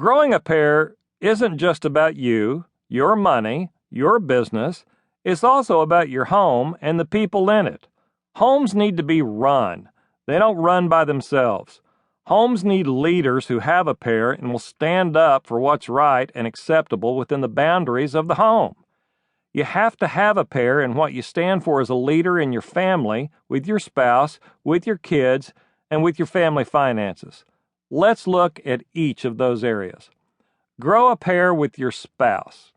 Growing a pair isn't just about you, your money, your business. It's also about your home and the people in it. Homes need to be run. They don't run by themselves. Homes need leaders who have a pair and will stand up for what's right and acceptable within the boundaries of the home. You have to have a pair in what you stand for as a leader in your family, with your spouse, with your kids, and with your family finances. Let's look at each of those areas. Grow a pair with your spouse.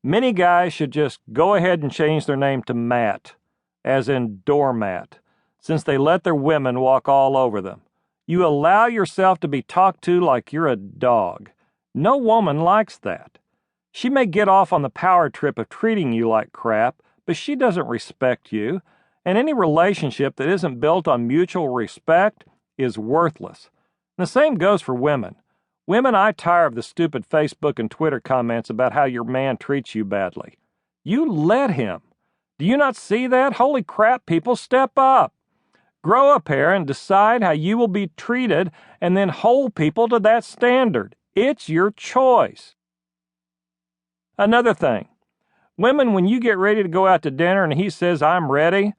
Many guys should just go ahead and change their name to Matt, as in doormat, since they let their women walk all over them. You allow yourself to be talked to like you're a dog. No woman likes that. She may get off on the power trip of treating you like crap, but she doesn't respect you, and any relationship that isn't built on mutual respect is worthless. And the same goes for women. Women, I tire of the stupid Facebook and Twitter comments about how your man treats you badly. You let him. Do you not see that? Holy crap, people, step up. Grow a pair and decide how you will be treated, and then hold people to that standard. It's your choice. Another thing, women, when you get ready to go out to dinner and he says, "I'm ready,"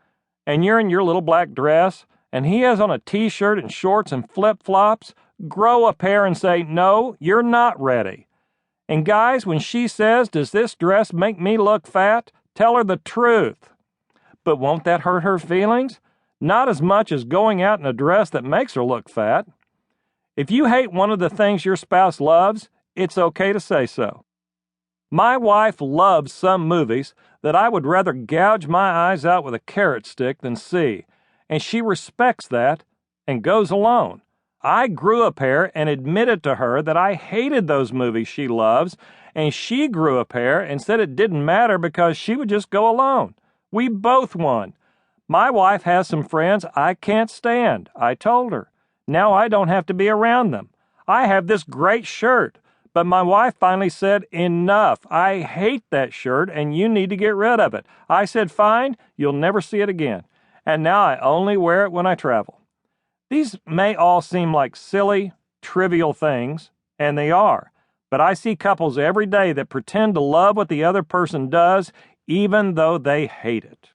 and you're in your little black dress, and he has on a t-shirt and shorts and flip-flops, grow a pair and say, "No, you're not ready." And guys, when she says, "Does this dress make me look fat?" tell her the truth. But won't that hurt her feelings? Not as much as going out in a dress that makes her look fat. If you hate one of the things your spouse loves, it's okay to say so. My wife loves some movies that I would rather gouge my eyes out with a carrot stick than see, and she respects that and goes alone. I grew a pair and admitted to her that I hated those movies she loves, and she grew a pair and said it didn't matter because she would just go alone. We both won. My wife has some friends I can't stand, I told her. Now I don't have to be around them. I have this great shirt, but my wife finally said, "Enough. I hate that shirt and you need to get rid of it." I said, "Fine, you'll never see it again." And now I only wear it when I travel. These may all seem like silly, trivial things, and they are, but I see couples every day that pretend to love what the other person does, even though they hate it.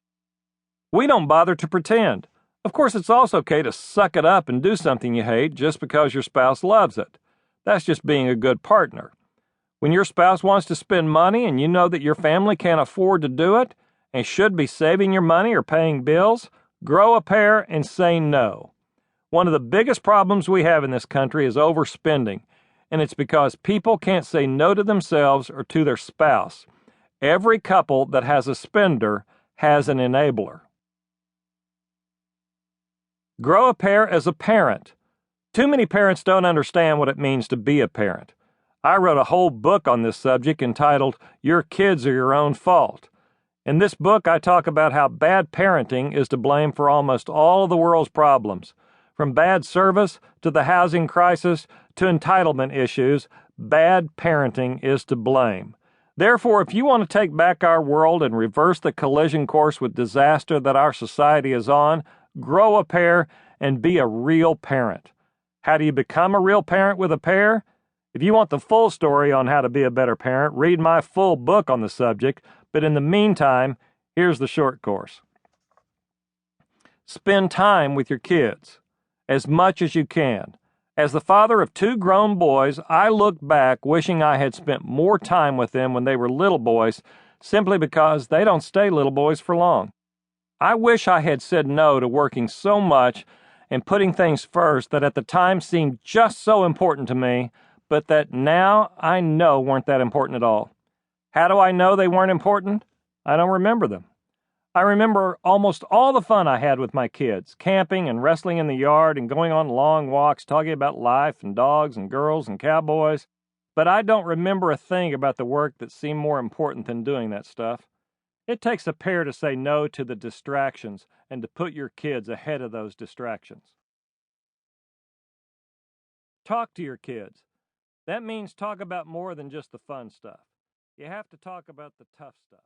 We don't bother to pretend. Of course, it's also okay to suck it up and do something you hate just because your spouse loves it. That's just being a good partner. When your spouse wants to spend money and you know that your family can't afford to do it and should be saving your money or paying bills, grow a pair and say no. One of the biggest problems we have in this country is overspending, and it's because people can't say no to themselves or to their spouse. Every couple that has a spender has an enabler. Grow a pair as a parent. Too many parents don't understand what it means to be a parent. I wrote a whole book on this subject entitled, "Your Kids Are Your Own Fault." In this book, I talk about how bad parenting is to blame for almost all of the world's problems. From bad service to the housing crisis to entitlement issues, bad parenting is to blame. Therefore, if you want to take back our world and reverse the collision course with disaster that our society is on, grow a pair and be a real parent. How do you become a real parent with a pair? If you want the full story on how to be a better parent, read my full book on the subject, but in the meantime, here's the short course. Spend time with your kids, as much as you can. As the father of 2 grown boys, I look back wishing I had spent more time with them when they were little boys, simply because they don't stay little boys for long. I wish I had said no to working so much and putting things first that at the time seemed just so important to me, but that now I know weren't that important at all. How do I know they weren't important? I don't remember them. I remember almost all the fun I had with my kids, camping and wrestling in the yard and going on long walks talking about life and dogs and girls and cowboys, but I don't remember a thing about the work that seemed more important than doing that stuff. It takes a pair to say no to the distractions and to put your kids ahead of those distractions. Talk to your kids. That means talk about more than just the fun stuff. You have to talk about the tough stuff.